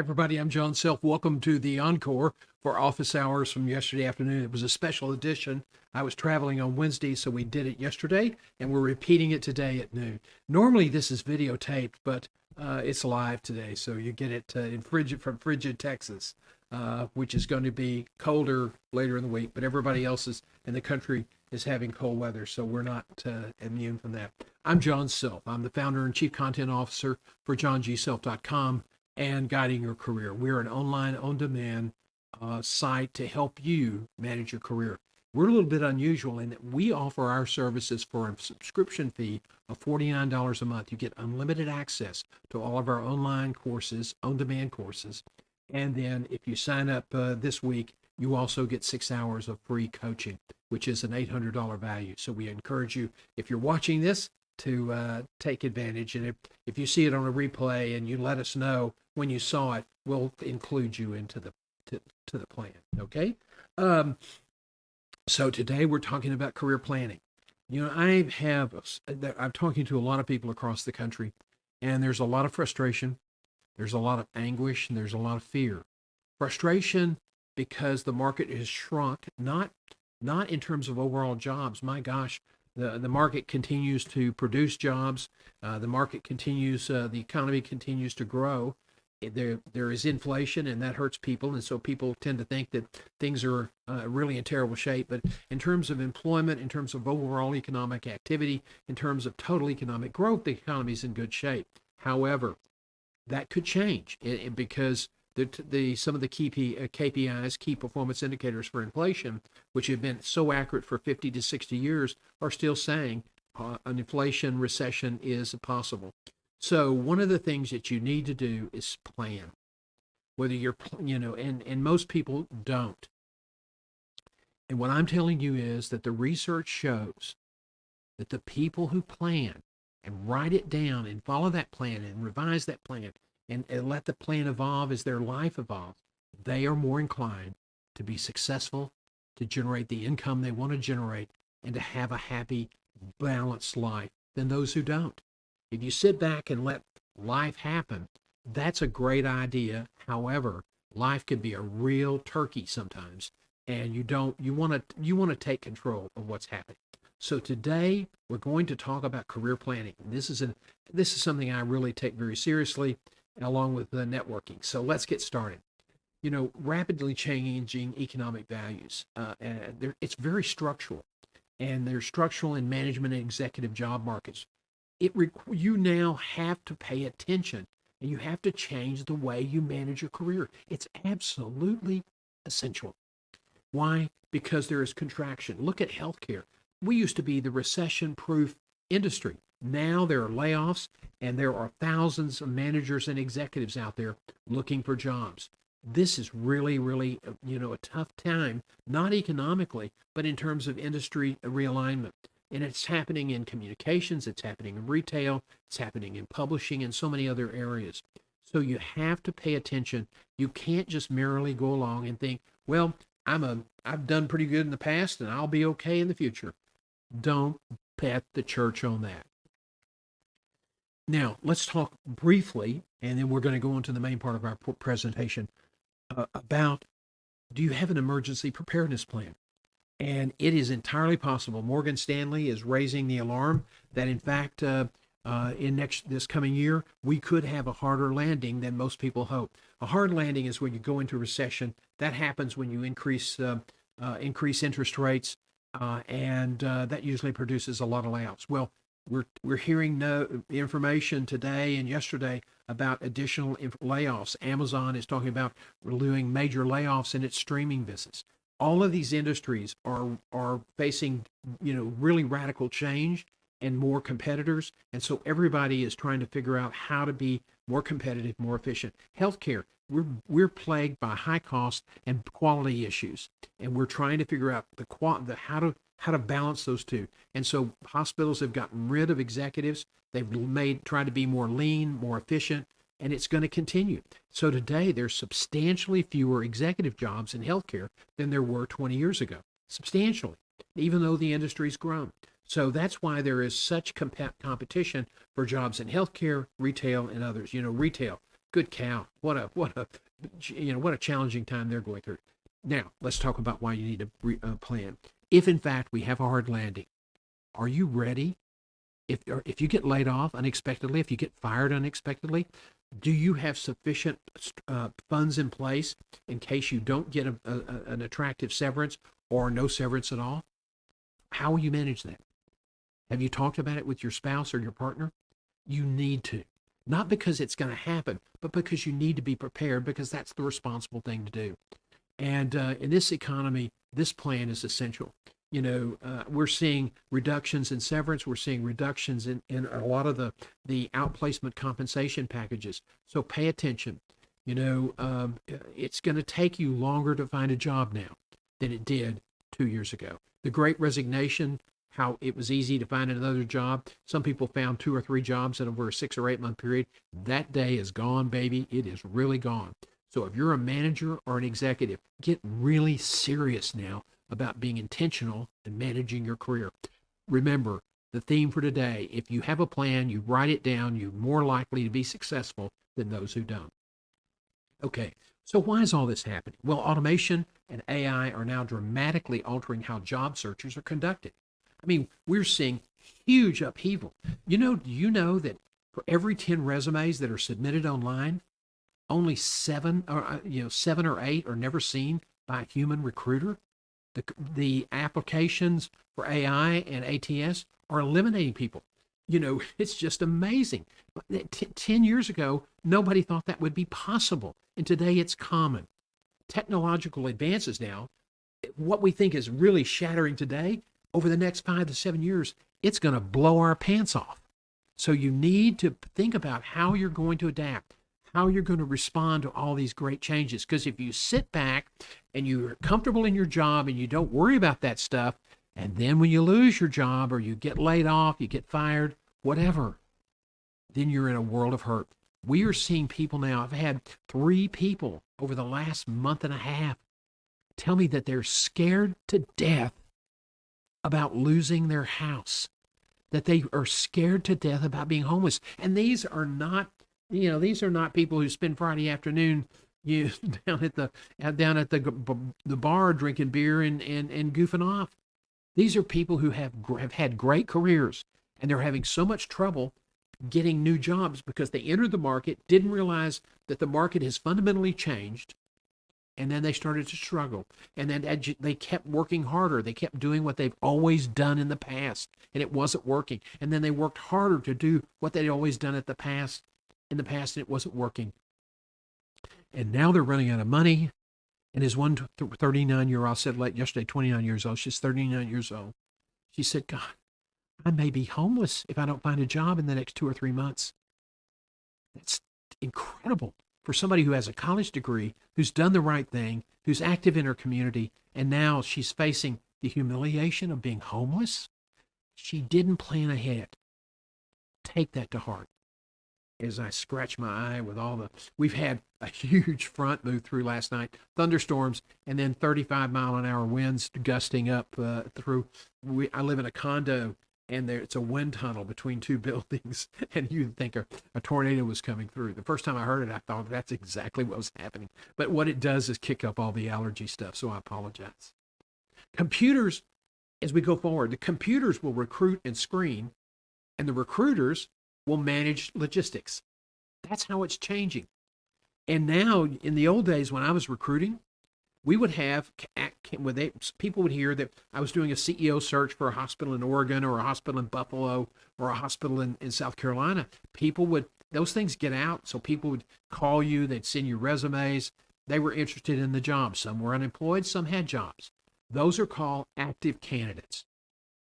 Everybody, I'm John Self. Welcome to the encore for Office Hours from yesterday afternoon. It was a special edition. I was traveling on Wednesday, so we did it yesterday, and we're repeating it today at noon. Normally, this is videotaped, but it's live today, so you get it from frigid Texas, which is going to be colder later in the week. But everybody else in the country is having cold weather, so we're not immune from that. I'm John Self. I'm the founder and chief content officer for johngself.com and Guiding Your Career. We're an online on-demand site to help you manage your career. We're a little bit unusual in that we offer our services for a subscription fee of $49 a month. You get unlimited access to all of our online courses, on-demand courses. And then if you sign up this week, you also get 6 hours of free coaching, which is an $800 value. So we encourage you, if you're watching this, to take advantage. And if you see it on a replay and you let us know when you saw it, we'll include you into the to the plan. Okay. So today we're talking about career planning. You know, I'm talking to a lot of people across the country, and there's a lot of frustration, there's a lot of anguish, and there's a lot of fear. Frustration because the market has shrunk, not in terms of overall jobs. My gosh, the market continues to produce jobs. The economy continues to grow. There is inflation, and that hurts people, and so people tend to think that things are really in terrible shape. But in terms of employment, in terms of overall economic activity, in terms of total economic growth, the economy is in good shape. However, that could change because some of the key KPIs, key performance indicators for inflation, which have been so accurate for 50 to 60 years, are still saying an inflation recession is possible. So one of the things that you need to do is plan. Whether and most people don't. And what I'm telling you is that the research shows that the people who plan and write it down and follow that plan and revise that plan and let the plan evolve as their life evolves, they are more inclined to be successful, to generate the income they want to generate, and to have a happy, balanced life than those who don't. If you sit back and let life happen, that's a great idea. However, life can be a real turkey sometimes, and you want to take control of what's happening. So today we're going to talk about career planning. This is something I really take very seriously, along with the networking. So let's get started. You know, rapidly changing economic values. It's very structural, and they're structural in management and executive job markets. You now have to pay attention, and you have to change the way you manage your career. It's absolutely essential. Why? Because there is contraction. Look at healthcare. We used to be the recession-proof industry. Now there are layoffs, and there are thousands of managers and executives out there looking for jobs. This is really, really, a tough time, not economically, but in terms of industry realignment. And it's happening in communications, it's happening in retail, it's happening in publishing, and so many other areas. So you have to pay attention. You can't just merely go along and think, well, I've done pretty good in the past, and I'll be okay in the future. Don't bet the church on that. Now, let's talk briefly, and then we're going to go into the main part of our presentation about, do you have an emergency preparedness plan? And it is entirely possible. Morgan Stanley is raising the alarm that, in fact, this coming year, we could have a harder landing than most people hope. A hard landing is when you go into recession. That happens when you increase interest rates, and that usually produces a lot of layoffs. Well, we're hearing no information today and yesterday about additional layoffs. Amazon is talking about doing major layoffs in its streaming business. All of these industries are facing, really radical change and more competitors. And so everybody is trying to figure out how to be more competitive, more efficient. Healthcare, we're plagued by high cost and quality issues, and we're trying to figure out how to balance those two. And so hospitals have gotten rid of executives. They've tried to be more lean, more efficient, and it's going to continue. So today there's substantially fewer executive jobs in healthcare than there were 20 years ago. Substantially, even though the industry's grown. So that's why there is such competition for jobs in healthcare, retail, and others. Retail, Good cow. What a challenging time they're going through. Now, let's talk about why you need a plan. If in fact we have a hard landing, are you ready? If you get laid off unexpectedly, if you get fired unexpectedly, do you have sufficient funds in place in case you don't get an attractive severance or no severance at all? How will you manage that? Have you talked about it with your spouse or your partner? You need to. Not because it's going to happen, but because you need to be prepared, because that's the responsible thing to do. And in this economy, this plan is essential. We're seeing reductions in severance. We're seeing reductions in a lot of the outplacement compensation packages. So pay attention. It's going to take you longer to find a job now than it did 2 years ago. The Great Resignation, how it was easy to find another job. Some people found 2 or 3 jobs in over a 6 or 8 month period. That day is gone, baby. It is really gone. So if you're a manager or an executive, get really serious now about being intentional and managing your career. Remember, the theme for today, if you have a plan, you write it down, you're more likely to be successful than those who don't. Okay, so why is all this happening? Well, automation and AI are now dramatically altering how job searches are conducted. I mean, we're seeing huge upheaval. Do you know that for every 10 resumes that are submitted online, only 7 or 8 are never seen by a human recruiter? The applications for AI and ATS are eliminating people. It's just amazing. 10 years ago, nobody thought that would be possible. And today it's common. Technological advances now, what we think is really shattering today, over the next 5 to 7 years, it's going to blow our pants off. So you need to think about how you're going to adapt, how you're going to respond to all these great changes. Because if you sit back and you're comfortable in your job and you don't worry about that stuff, and then when you lose your job or you get laid off, you get fired, whatever, then you're in a world of hurt. We are seeing people now. I've had 3 people over the last month and a half tell me that they're scared to death about losing their house, that they are scared to death about being homeless. And these are not people who spend Friday afternoon down at the bar drinking beer and goofing off. These are people who have had great careers, and they're having so much trouble getting new jobs because they entered the market, didn't realize that the market has fundamentally changed, and then they started to struggle. And then they kept working harder. They kept doing what they've always done in the past, and it wasn't working. And then they worked harder to do what they'd always done in the past, and it wasn't working. And now they're running out of money. And as one 39-year-old said yesterday, 29 years old, she's 39 years old. She said, God, I may be homeless if I don't find a job in the next 2 or 3 months. That's incredible for somebody who has a college degree, who's done the right thing, who's active in her community, and now she's facing the humiliation of being homeless. She didn't plan ahead. Take that to heart. As I scratch my eye with we've had a huge front move through last night, thunderstorms, and then 35-mile-an-hour winds gusting up through. I live in a condo, and it's a wind tunnel between 2 buildings, and you'd think a tornado was coming through. The first time I heard it, I thought that's exactly what was happening. But what it does is kick up all the allergy stuff, so I apologize. Computers, as we go forward, the computers will recruit and screen, and the recruiters will manage logistics. That's how it's changing. And now, in the old days when I was recruiting, we would have, people would hear that I was doing a CEO search for a hospital in Oregon or a hospital in Buffalo or a hospital in South Carolina. Those things get out, so people would call you, they'd send you resumes. They were interested in the job. Some were unemployed, some had jobs. Those are called active candidates.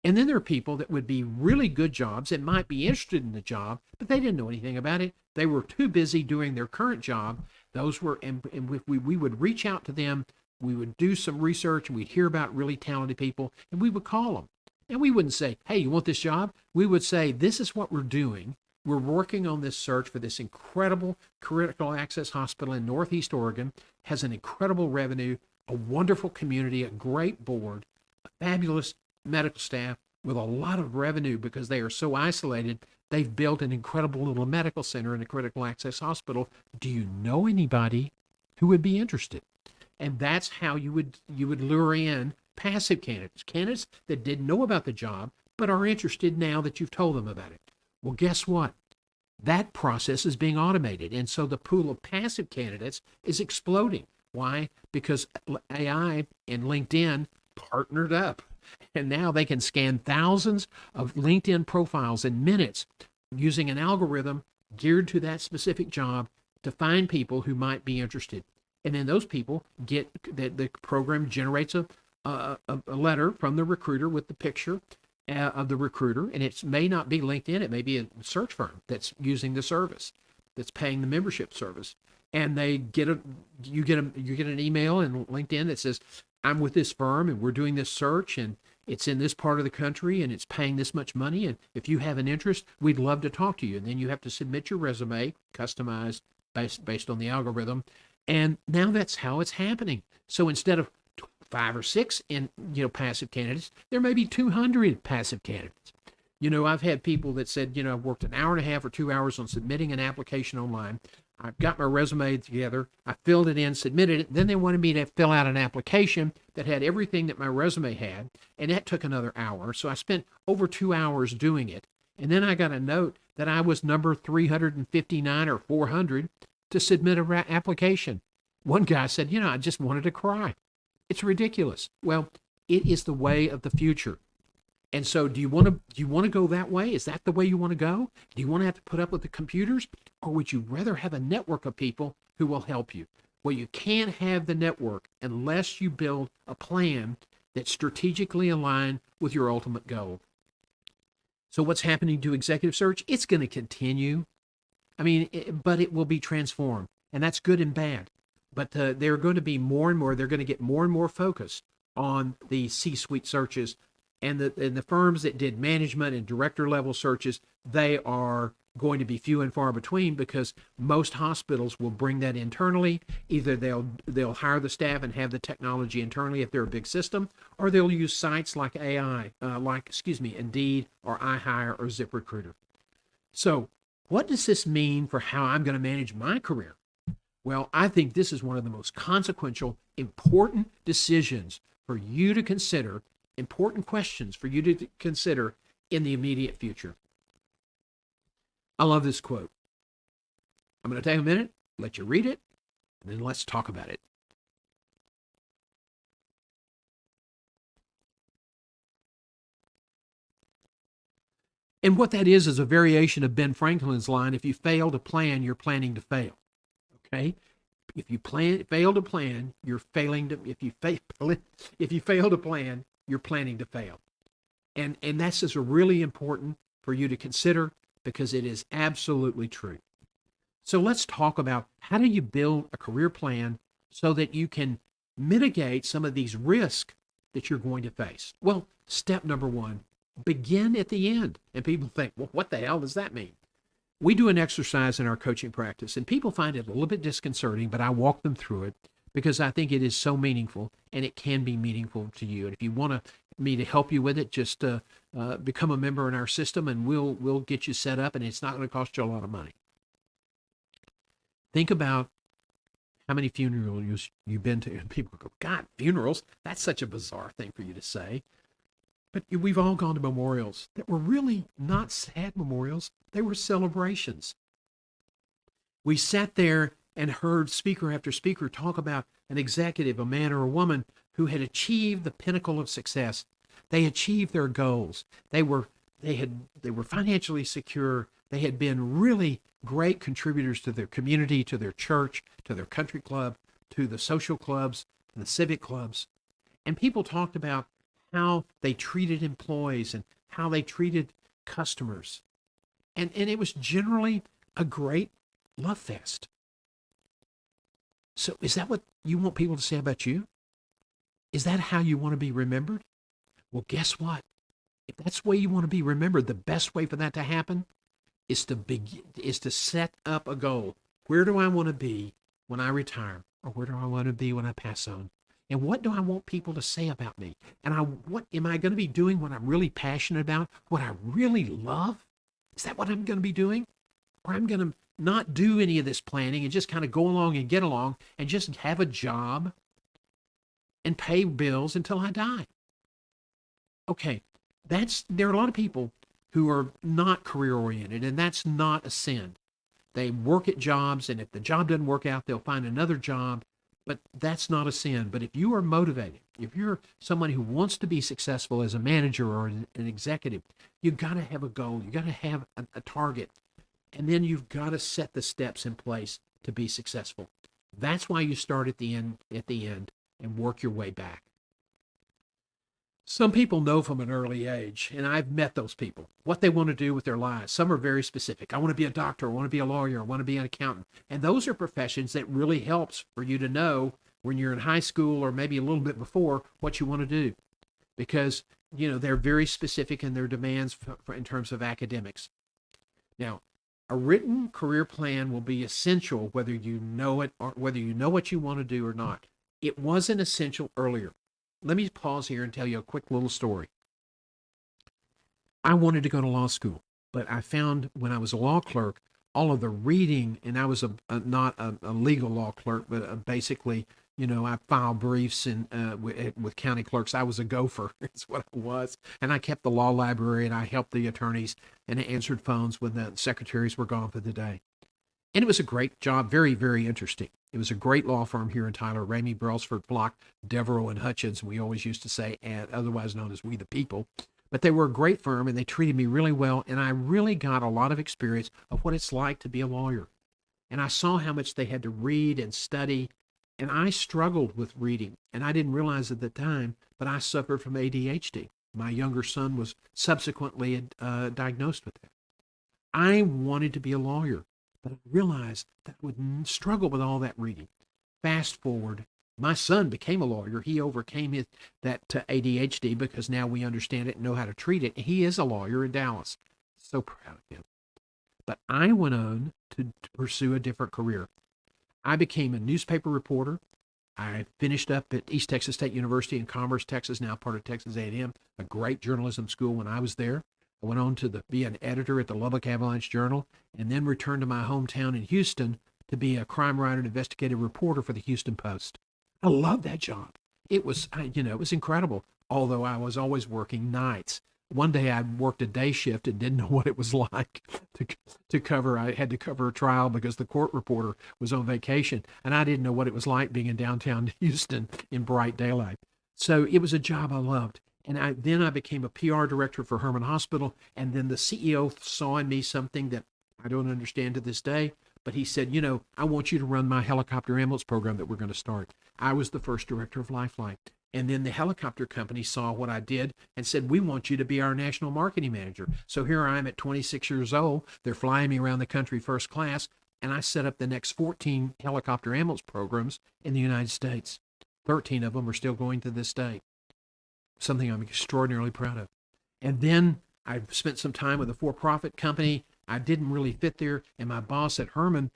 And then there are people that would be really good jobs and might be interested in the job, but they didn't know anything about it. They were too busy doing their current job. And we would reach out to them. We would do some research, and we'd hear about really talented people, and we would call them. And we wouldn't say, hey, you want this job? We would say, this is what we're doing. We're working on this search for this incredible critical access hospital in Northeast Oregon, has an incredible revenue, a wonderful community, a great board, a fabulous medical staff with a lot of revenue because they are so isolated. They've built an incredible little medical center and a critical access hospital. Do you know anybody who would be interested? And that's how you would lure in passive candidates, candidates that didn't know about the job but are interested now that you've told them about it. Well, guess what? That process is being automated, and so the pool of passive candidates is exploding. Why? Because AI and LinkedIn partnered up, and now they can scan thousands of LinkedIn profiles in minutes using an algorithm geared to that specific job to find people who might be interested. And then those people get the program generates a letter from the recruiter with the picture of the recruiter, and it may not be LinkedIn, it may be a search firm that's using the service, that's paying the membership service, and they you get an email in LinkedIn that says, I'm with this firm and we're doing this search and it's in this part of the country and it's paying this much money, and if you have an interest, we'd love to talk to you. And then you have to submit your resume, customized based on the algorithm, and now that's how it's happening. So instead of 5 or 6 passive candidates, there may be 200 passive candidates. I've had people that said, I've worked an hour and a half or 2 hours on submitting an application online. I've got my resume together. I filled it in, submitted it. Then they wanted me to fill out an application that had everything that my resume had, and that took another hour. So I spent over 2 hours doing it. And then I got a note that I was number 359 or 400 to submit an application. One guy said, I just wanted to cry. It's ridiculous. Well, it is the way of the future. And so do you want to go that way? Is that the way you want to go? Do you want to have to put up with the computers? Or would you rather have a network of people who will help you? Well, you can't have the network unless you build a plan that's strategically aligned with your ultimate goal. So what's happening to executive search? It's going to continue. But it will be transformed. And that's good and bad. But they're going to be more and more, they're going to get more and more focused on the C-suite searches. And the firms that did management and director level searches, they are going to be few and far between, because most hospitals will bring that internally. Either they'll hire the staff and have the technology internally if they're a big system, or they'll use sites like Indeed or iHire or ZipRecruiter. So what does this mean for how I'm going to manage my career? Well, I think this is one of the most consequential, important decisions for you to consider, important questions for you to consider in the immediate future. I love this quote. I'm going to take a minute, let you read it, and then let's talk about it. And what that is a variation of Ben Franklin's line, if you fail to plan, you're planning to fail. Okay? If you fail to plan, you're failing to, if you fail to plan, you're planning to fail. And that's just really important for you to consider, because it is absolutely true. So let's talk about, how do you build a career plan so that you can mitigate some of these risks that you're going to face? Well, step number 1, begin at the end. And people think, well, what the hell does that mean? We do an exercise in our coaching practice, and people find it a little bit disconcerting, but I walk them through it because I think it is so meaningful, and it can be meaningful to you. And if you want me to help you with it, just become a member in our system, and we'll get you set up, and it's not going to cost you a lot of money. Think about how many funerals you've been to, and people go, God, funerals? That's such a bizarre thing for you to say. But we've all gone to memorials that were really not sad memorials. They were celebrations. We sat there and heard speaker after speaker talk about an executive, a man or a woman, who had achieved the pinnacle of success. They achieved their goals. They were financially secure. They had been really great contributors to their community, to their church, to their country club, to the social clubs, to the civic clubs. And people talked about how they treated employees and how they treated customers. And it was generally a great love fest. So is that what you want people to say about you? Is that how you want to be remembered? Well, guess what? If that's the way you want to be remembered, the best way for that to happen is to set up a goal. Where do I want to be when I retire? Or where do I want to be when I pass on? And what do I want people to say about me? And what am I going to be doing what I'm really passionate about, what I really love? Is that what I'm going to be doing? Or I'm going to not do any of this planning and just kind of go along and get along and just have a job and pay bills until I die? Okay, there are a lot of people who are not career oriented, and that's not a sin. They work at jobs, and if the job doesn't work out, they'll find another job, but that's not a sin. But if you are motivated, if you're someone who wants to be successful as a manager or an executive, you've got to have a goal. You've got to have a target, and then you've got to set the steps in place to be successful. That's why you start at the end, and work your way back. Some people know from an early age, and I've met those people, what they want to do with their lives. Some are very specific. I want to be a doctor. I want to be a lawyer. I want to be an accountant. And those are professions that really helps for you to know when you're in high school or maybe a little bit before what you want to do, because, they're very specific in their demands in terms of academics. Now, a written career plan will be essential whether you know it or whether you know what you want to do or not. It wasn't essential earlier. Let me pause here and tell you a quick little story. I wanted to go to law school, but I found when I was a law clerk, all of the reading, and I was not a legal law clerk, but basically, I filed briefs and with county clerks. I was a gopher. That's what I was. And I kept the law library, and I helped the attorneys, and I answered phones when the secretaries were gone for the day. And it was a great job, very, very interesting. It was a great law firm here in Tyler, Ramey, Brailsford, Block, Devereaux, and Hutchins. We always used to say, and otherwise known as We the People. But they were a great firm, and they treated me really well, and I really got a lot of experience of what it's like to be a lawyer. And I saw how much they had to read and study, and I struggled with reading, and I didn't realize at the time, but I suffered from ADHD. My younger son was subsequently diagnosed with that. I wanted to be a lawyer, but I realized that I would struggle with all that reading. Fast forward, my son became a lawyer. He overcame that ADHD because now we understand it and know how to treat it. He is a lawyer in Dallas. So proud of him. But I went on to pursue a different career. I became a newspaper reporter. I finished up at East Texas State University in Commerce, Texas, now part of Texas A&M, a great journalism school when I was there. I went on to be an editor at the Lubbock Avalanche Journal, and then returned to my hometown in Houston to be a crime writer and investigative reporter for the Houston Post. I loved that job. It was, it was incredible, although I was always working nights. One day I worked a day shift and didn't know what it was like to cover. I had to cover a trial because the court reporter was on vacation, and I didn't know what it was like being in downtown Houston in bright daylight. So it was a job I loved. And then I became a PR director for Herman Hospital, and then the CEO saw in me something that I don't understand to this day, but he said, I want you to run my helicopter ambulance program that we're going to start. I was the first director of Lifeline. And then the helicopter company saw what I did and said, we want you to be our national marketing manager. So here I am at 26 years old. They're flying me around the country first class, and I set up the next 14 helicopter ambulance programs in the United States. 13 of them are still going to this day. Something I'm extraordinarily proud of. And then I spent some time with a for-profit company. I didn't really fit there, and my boss at Herman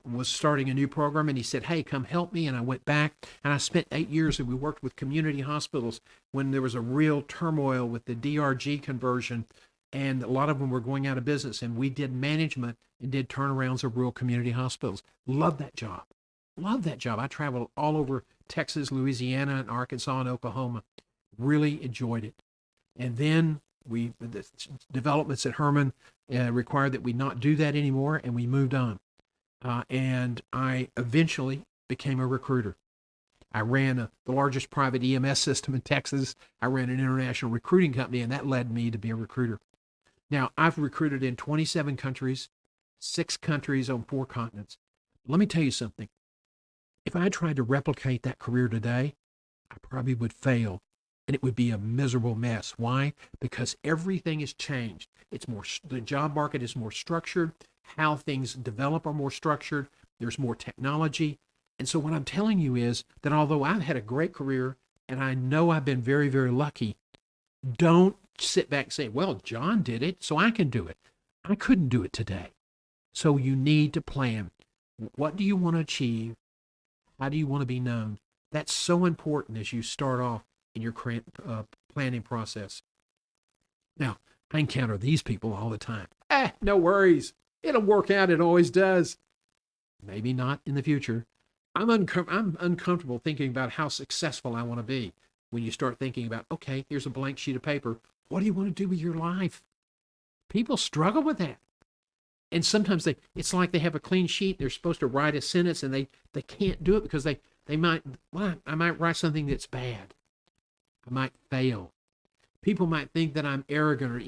was starting a new program, and he said, hey, come help me. And I went back, and I spent 8 years, and we worked with community hospitals when there was a real turmoil with the DRG conversion, and a lot of them were going out of business, and we did management and did turnarounds of rural community hospitals. Loved that job. Loved that job. I traveled all over Texas, Louisiana, and Arkansas, and Oklahoma. Really enjoyed it. And then the developments at Herman required that we not do that anymore, and we moved on. And I eventually became a recruiter. I ran the largest private EMS system in Texas. I ran an international recruiting company, and that led me to be a recruiter. Now, I've recruited in 27 countries, 6 countries on 4 continents. Let me tell you something. If I tried to replicate that career today, I probably would fail, and it would be a miserable mess. Why? Because everything has changed. The job market is more structured. How things develop are more structured. There's more technology. And so what I'm telling you is that although I've had a great career and I know I've been very, very lucky, don't sit back and say, well, John did it, so I can do it. I couldn't do it today. So you need to plan. What do you want to achieve? How do you want to be known? That's so important as you start off in your planning process. Now, I encounter these people all the time. No worries. It'll work out. It always does. Maybe not in the future. I'm uncomfortable thinking about how successful I want to be. When you start thinking about, okay, here's a blank sheet of paper. What do you want to do with your life? People struggle with that. And sometimes it's like they have a clean sheet. They're supposed to write a sentence and they can't do it because I might write something that's bad. I might fail. People might think that I'm arrogant or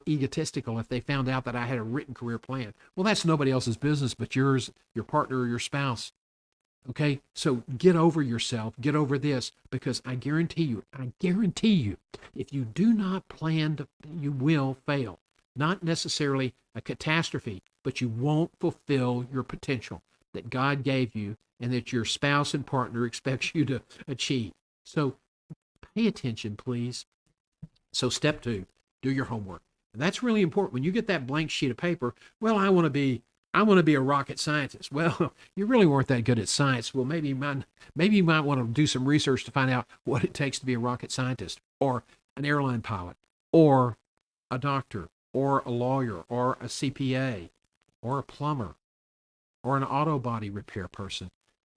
egotistical if they found out that I had a written career plan. Well, that's nobody else's business but yours, your partner, or your spouse. Okay, so get over yourself, get over this, because I guarantee you, if you do not plan, you will fail. Not necessarily a catastrophe, but you won't fulfill your potential that God gave you and that your spouse and partner expects you to achieve. So pay attention, please. So step 2, do your homework. And that's really important. When you get that blank sheet of paper, well, I want to be a rocket scientist. Well, you really weren't that good at science. Well, maybe you might want to do some research to find out what it takes to be a rocket scientist, or an airline pilot, or a doctor, or a lawyer, or a CPA, or a plumber, or an auto body repair person.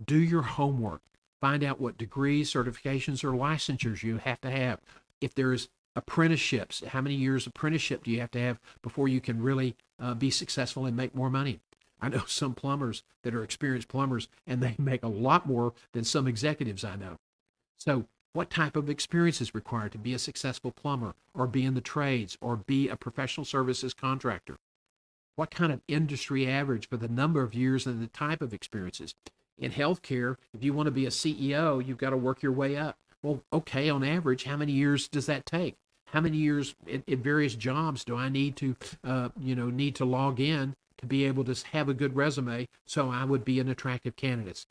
Do your homework. Find out what degrees, certifications, or licensures you have to have. If there's apprenticeships, how many years apprenticeship do you have to have before you can really be successful and make more money? I know some plumbers that are experienced plumbers, and they make a lot more than some executives I know. So what type of experience is required to be a successful plumber, or be in the trades, or be a professional services contractor? What kind of industry average for the number of years and the type of experiences? In healthcare, if you want to be a CEO, you've got to work your way up. Well, okay, on average, how many years does that take? How many years in various jobs do I need to log in to be able to have a good resume so I would be an attractive candidate?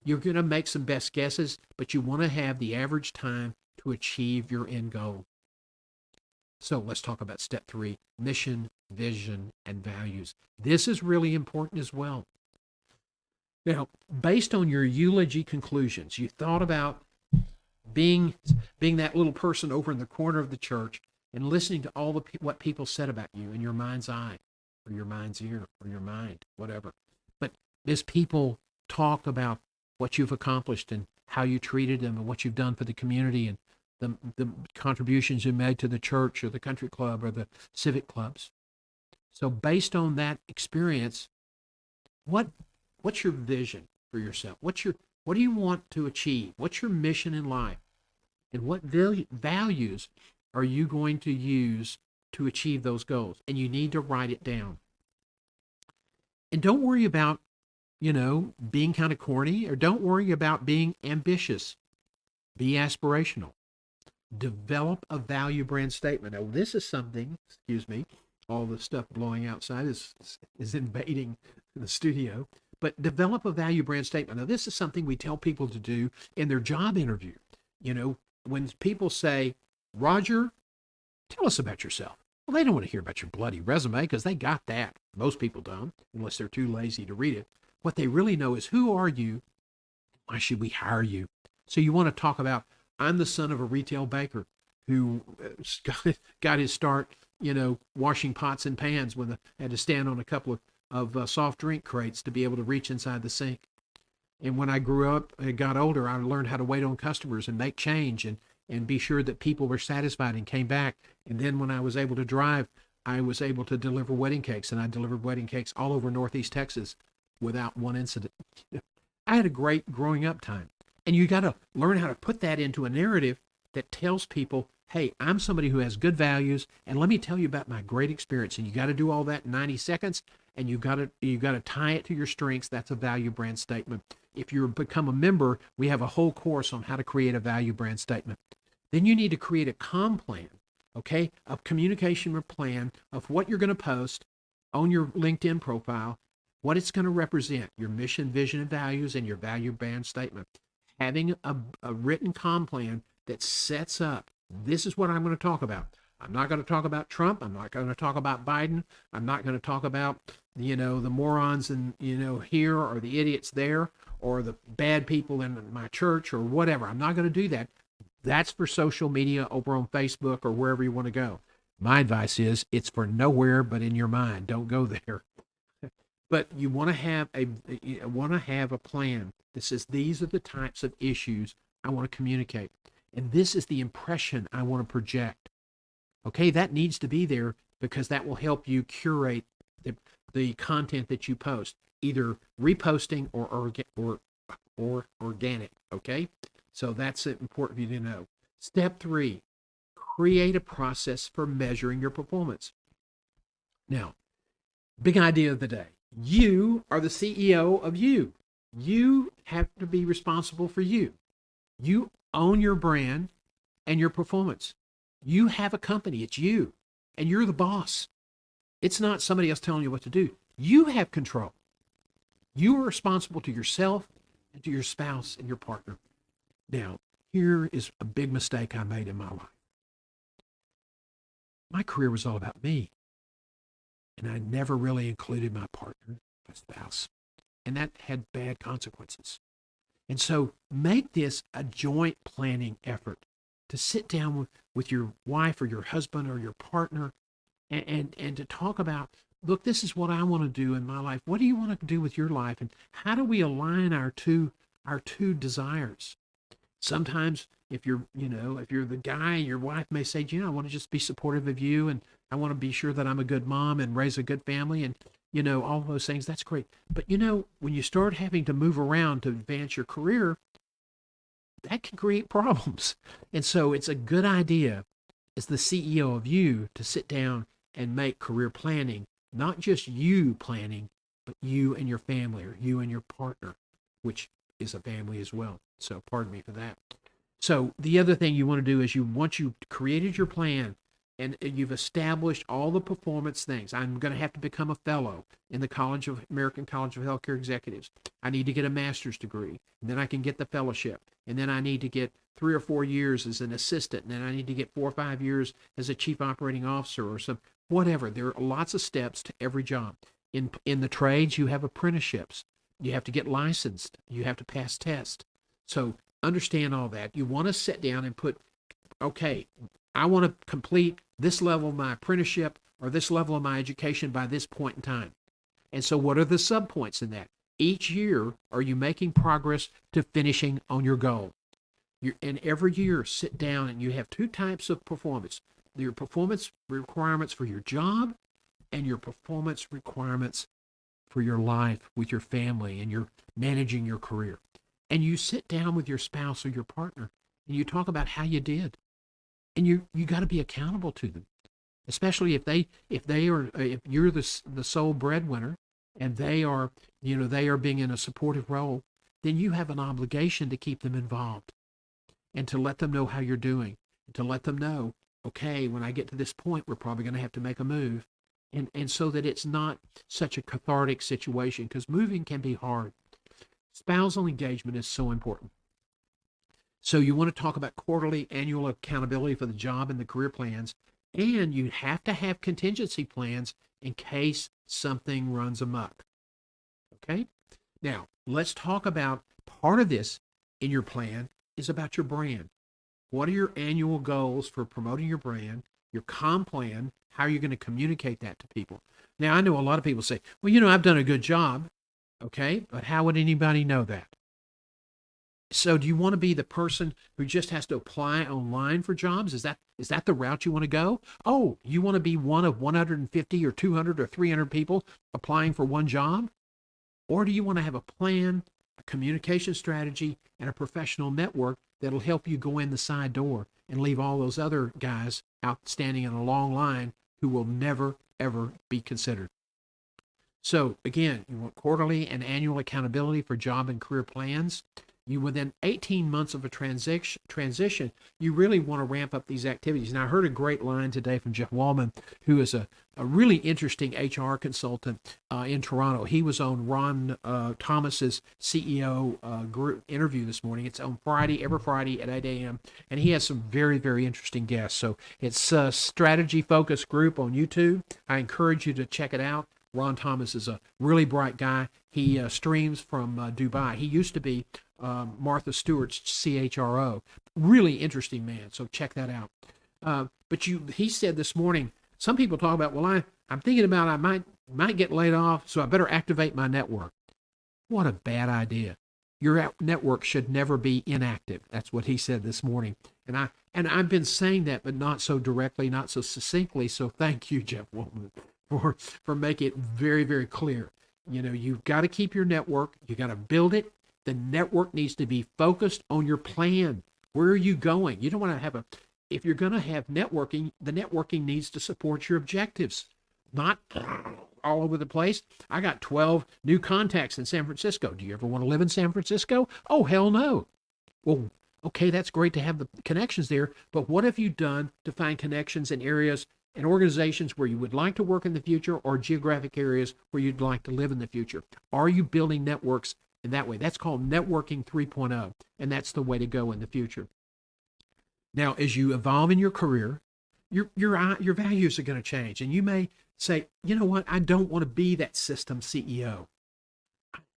You're going to make some best guesses, but you want to have the average time to achieve your end goal. So let's talk about step 3, mission, vision, and values. This is really important as well. Now, based on your eulogy conclusions, you thought about being that little person over in the corner of the church and listening to all what people said about you in your mind's eye, or your mind's ear, or your mind, whatever. But as people talk about what you've accomplished and how you treated them and what you've done for the community and the contributions you made to the church or the country club or the civic clubs. So based on that experience, what's your vision for yourself? What do you want to achieve? What's your mission in life? And what values are you going to use to achieve those goals? And you need to write it down. And don't worry about, being kind of corny, or don't worry about being ambitious. Be aspirational. Develop a value brand statement. Now, this is something, all the stuff blowing outside is invading the studio. But develop a value brand statement. Now, this is something we tell people to do in their job interview. When people say, Roger, tell us about yourself. Well, they don't want to hear about your bloody resume because they got that. Most people don't, unless they're too lazy to read it. What they really know is, who are you? Why should we hire you? So you want to talk about, I'm the son of a retail baker who got his start, washing pots and pans when I had to stand on a couple of soft drink crates to be able to reach inside the sink. And when I grew up and got older, I learned how to wait on customers and make change and be sure that people were satisfied and came back. And then when I was able to drive, I was able to deliver wedding cakes, and I delivered wedding cakes all over Northeast Texas without one incident. I had a great growing up time. And you got to learn how to put that into a narrative that tells people, hey, I'm somebody who has good values, and let me tell you about my great experience. And you got to do all that in 90 seconds, and you got to tie it to your strengths. That's a value brand statement. If you become a member, we have a whole course on how to create a value brand statement. Then you need to create a plan, okay? A communication plan of what you're going to post on your LinkedIn profile, what it's going to represent, your mission, vision, and values, and your value brand statement. Having a written plan that sets up, this is what I'm going to talk about. I'm not going to talk about Trump. I'm not going to talk about Biden. I'm not going to talk about, the morons and, here, or the idiots there, or the bad people in my church, or whatever. I'm not going to do that. That's for social media over on Facebook or wherever you want to go. My advice is it's for nowhere but in your mind. Don't go there. But you want to have a plan that says these are the types of issues I want to communicate. And this is the impression I want to project. Okay, that needs to be there because that will help you curate the content that you post, either reposting or organic. Okay, so that's important for you to know. Step 3, create a process for measuring your performance. Now, big idea of the day. You are the CEO of you. You have to be responsible for you. You own your brand and your performance. You have a company. It's you. And you're the boss. It's not somebody else telling you what to do. You have control. You are responsible to yourself and to your spouse and your partner. Now, here is a big mistake I made in my life. My career was all about me. And I never really included my partner, my spouse. And that had bad consequences. And so make this a joint planning effort to sit down with your wife or your husband or your partner and to talk about, look, this is what I want to do in my life. What do you want to do with your life? And how do we align our two desires? Sometimes if you're the guy, your wife may say, I want to just be supportive of you and I want to be sure that I'm a good mom and raise a good family and, all those things. That's great. But, when you start having to move around to advance your career, that can create problems. And so it's a good idea as the CEO of you to sit down and make career planning, not just you planning, but you and your family or you and your partner, which is a family as well. So pardon me for that. So the other thing you want to do is once you've created your plan and you've established all the performance things. I'm going to have to become a fellow in the American College of Healthcare Executives. I need to get a master's degree, and then I can get the fellowship. And then I need to get 3 or 4 years as an assistant, and then I need to get 4 or 5 years as a chief operating officer or some whatever. There are lots of steps to every job. In the trades, you have apprenticeships. You have to get licensed. You have to pass tests. So understand all that. You want to sit down and put, okay, I want to complete this level of my apprenticeship or this level of my education by this point in time. And so what are the subpoints in that? Each year, are you making progress to finishing on your goal? And every year, sit down and you have 2 types of performance. Your performance requirements for your job and your performance requirements for your life with your family and you're managing your career. And you sit down with your spouse or your partner and you talk about how you did. And you got to be accountable to them, especially if you're the sole breadwinner and they are being in a supportive role, then you have an obligation to keep them involved and to let them know how you're doing, and to let them know, okay, when I get to this point, we're probably going to have to make a move. And so that it's not such a cathartic situation, because moving can be hard. Spousal engagement is so important. So you want to talk about quarterly, annual accountability for the job and the career plans, and you have to have contingency plans in case something runs amok. Okay? Now, let's talk about part of this in your plan is about your brand. What are your annual goals for promoting your brand, your comp plan, how are you going to communicate that to people? Now, I know a lot of people say, well, I've done a good job, okay, but how would anybody know that? So do you want to be the person who just has to apply online for jobs? Is that the route you want to go? Oh, you want to be one of 150 or 200 or 300 people applying for one job? Or do you want to have a plan, a communication strategy, and a professional network that'll help you go in the side door and leave all those other guys out standing in a long line who will never, ever be considered? So again, you want quarterly and annual accountability for job and career plans. You within 18 months of a transition, you really want to ramp up these activities. Now, I heard a great line today from Jeff Wallman, who is a really interesting HR consultant in Toronto. He was on Ron Thomas's CEO group interview this morning. It's on every Friday at 8 a.m., and he has some very, very interesting guests. So it's a strategy focused group on YouTube. I encourage you to check it out. Ron Thomas is a really bright guy. He streams from Dubai. He used to be Martha Stewart's CHRO. Really interesting man, so check that out. He said this morning, some people talk about, well, I'm thinking about I might get laid off, so I better activate my network. What a bad idea. Your network should never be inactive. That's what he said this morning. And I've been saying that, but not so directly, not so succinctly. So thank you, Jeff Wolman, for making it very, very clear. You've got to keep your network. You got to build it. The network needs to be focused on your plan. Where are you going? You don't want to have if you're going to have networking, the networking needs to support your objectives, not all over the place. I got 12 new contacts in San Francisco. Do you ever want to live in San Francisco? Oh, hell no. Well, okay, that's great to have the connections there, but what have you done to find connections in areas and organizations where you would like to work in the future, or geographic areas where you'd like to live in the future? Are you building networks in that way? That's called networking 3.0, and that's the way to go in the future. Now, as you evolve in your career, your values are going to change, and you may say, you know what, I don't want to be that system CEO.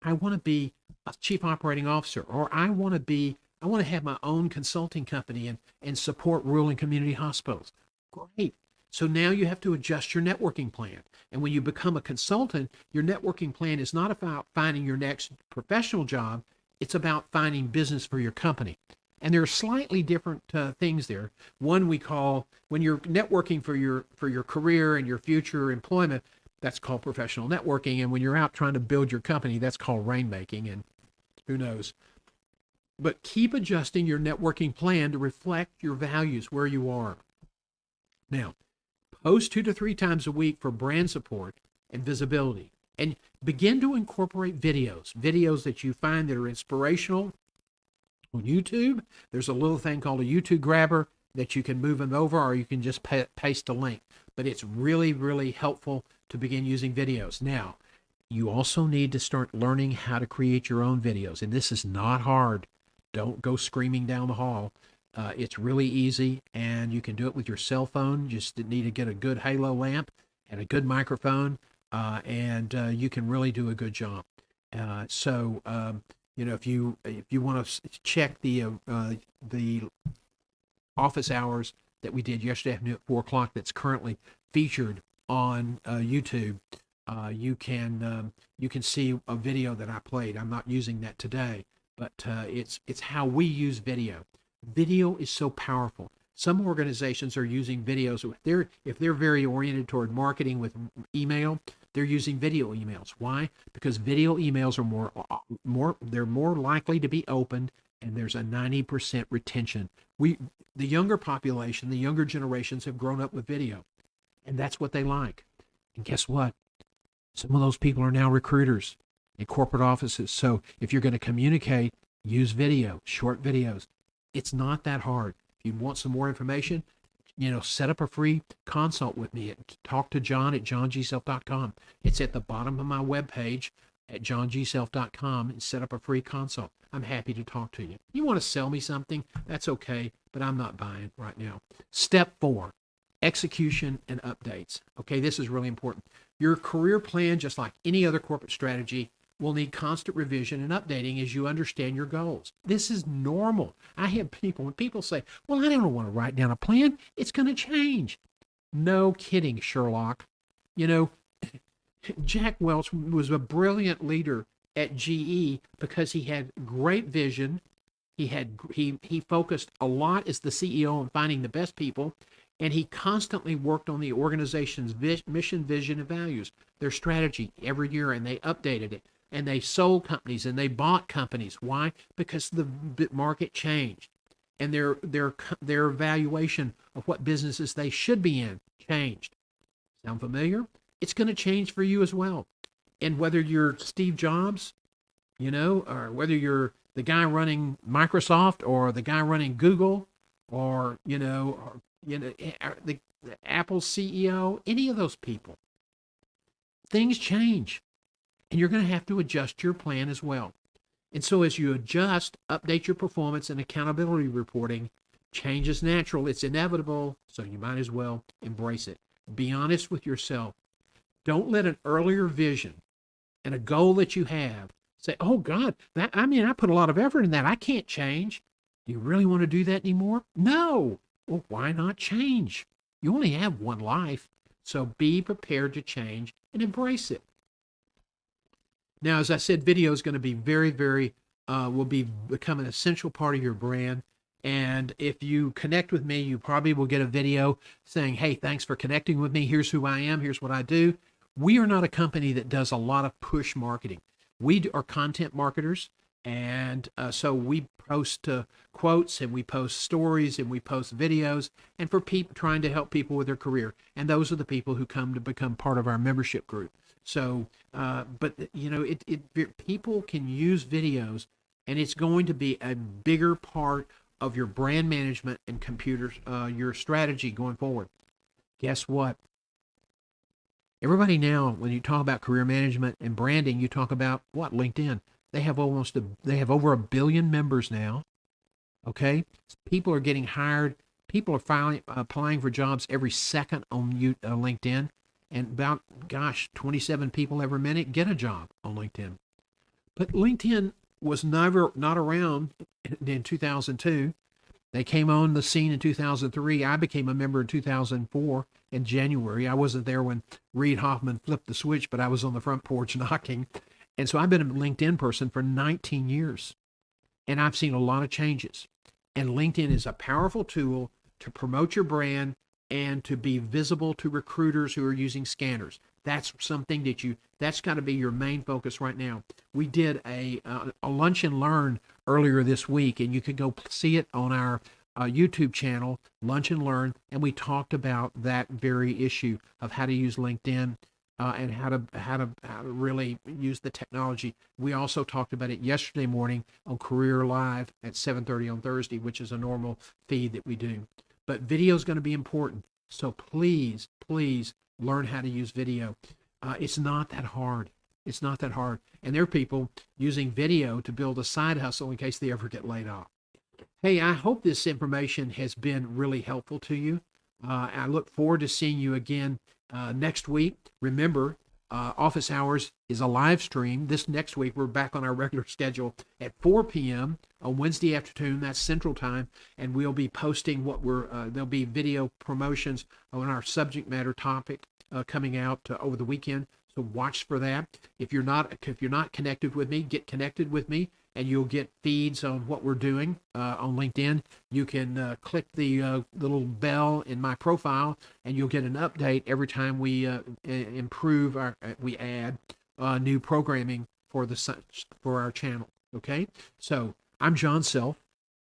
I want to be a chief operating officer, or I want to have my own consulting company and support rural and community hospitals. Great. So now you have to adjust your networking plan. And when you become a consultant, your networking plan is not about finding your next professional job. It's about finding business for your company. And there are slightly different things there. One we call, when you're networking for your career and your future employment, that's called professional networking. And when you're out trying to build your company, that's called rainmaking, and who knows. But keep adjusting your networking plan to reflect your values, where you are. Now, post 2 to 3 times a week for brand support and visibility. And begin to incorporate videos that you find that are inspirational. On YouTube, there's a little thing called a YouTube grabber that you can move them over, or you can just paste a link. But it's really, really helpful to begin using videos. Now, you also need to start learning how to create your own videos. And this is not hard. Don't go screaming down the hall. It's really easy, and you can do it with your cell phone. Just need to get a good halo lamp and a good microphone, and you can really do a good job. If you want to check the office hours that we did yesterday afternoon at 4:00, that's currently featured on YouTube, you can see a video that I played. I'm not using that today, but it's how we use video. Video is so powerful. Some organizations are using videos. If they're very oriented toward marketing with email, they're using video emails. Why? Because video emails are more likely to be opened, and there's a 90% retention. The younger population, the younger generations have grown up with video, and that's what they like. And guess what? Some of those people are now recruiters in corporate offices. So if you're going to communicate, use video, short videos. It's not that hard. If you want some more information, set up a free consult with me. Talk to John at johngself.com. It's at the bottom of my webpage at johngself.com, and set up a free consult. I'm happy to talk to you. You want to sell me something? That's okay, but I'm not buying right now. Step 4, execution and updates. Okay, this is really important. Your career plan, just like any other corporate strategy, will need constant revision and updating as you understand your goals. This is normal. I have when people say, well, I don't want to write down a plan, it's going to change. No kidding, Sherlock. Jack Welch was a brilliant leader at GE because he had great vision. He focused a lot as the CEO on finding the best people, and he constantly worked on the organization's mission, vision, and values, their strategy every year, and they updated it. And they sold companies and they bought companies. Why? Because the market changed, and their evaluation of what businesses they should be in changed. Sound familiar? It's going to change for you as well. And whether you're Steve Jobs, or whether you're the guy running Microsoft or the guy running Google, or the Apple CEO, any of those people, things change. And you're going to have to adjust your plan as well. And so as you adjust, update your performance and accountability reporting. Change is natural. It's inevitable. So you might as well embrace it. Be honest with yourself. Don't let an earlier vision and a goal that you have say, oh God, I put a lot of effort in that. I can't change. Do you really want to do that anymore? No. Well, why not change? You only have one life, so be prepared to change and embrace it. Now, as I said, video is going to be will become an essential part of your brand. And if you connect with me, you probably will get a video saying, hey, thanks for connecting with me. Here's who I am. Here's what I do. We are not a company that does a lot of push marketing. We are content marketers. And so we post quotes and we post stories and we post videos and for people trying to help people with their career. And those are the people who come to become part of our membership group. So, but you know, people can use videos, and it's going to be a bigger part of your brand management and your strategy going forward. Guess what? Everybody now, when you talk about career management and branding, you talk about what? LinkedIn. They have over 1 billion members now. Okay, people are getting hired. People are applying for jobs every second on LinkedIn, and about 27 people every minute get a job on LinkedIn. But LinkedIn was not around in 2002. They came on the scene in 2003. I became a member in 2004 in January. I wasn't there when Reid Hoffman flipped the switch, but I was on the front porch knocking. And so I've been a LinkedIn person for 19 years, and I've seen a lot of changes. And LinkedIn is a powerful tool to promote your brand and to be visible to recruiters who are using scanners. That's something that's got to be your main focus right now. We did a lunch and learn earlier this week, and you can go see it on our YouTube channel, Lunch and Learn, and we talked about that very issue of how to use LinkedIn and how to really use the technology. We also talked about it yesterday morning on Career Live at 7:30 on Thursday, which is a normal feed that we do. But video is going to be important, so please learn how to use video. It's not that hard. It's not that hard. And there are people using video to build a side hustle in case they ever get laid off. Hey, I hope this information has been really helpful to you. I look forward to seeing you again next week. Remember, Office Hours is a live stream. This next week, we're back on our regular schedule at 4 p.m. on Wednesday afternoon. That's Central Time. And we'll be posting there'll be video promotions on our subject matter topic coming out over the weekend. So watch for that. If you're not connected with me, get connected with me, and you'll get feeds on what we're doing on LinkedIn. You can click the little bell in my profile, and you'll get an update every time we we add new programming for our channel. Okay, so I'm John Self.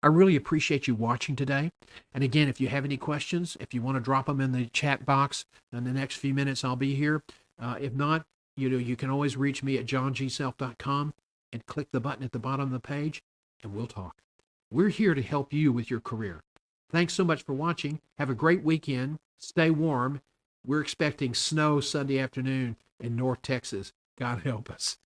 I really appreciate you watching today. And again, if you have any questions, if you want to drop them in the chat box in the next few minutes, I'll be here. If not, you can always reach me at johngself.com and click the button at the bottom of the page, and we'll talk. We're here to help you with your career. Thanks so much for watching. Have a great weekend. Stay warm. We're expecting snow Sunday afternoon in North Texas. God help us.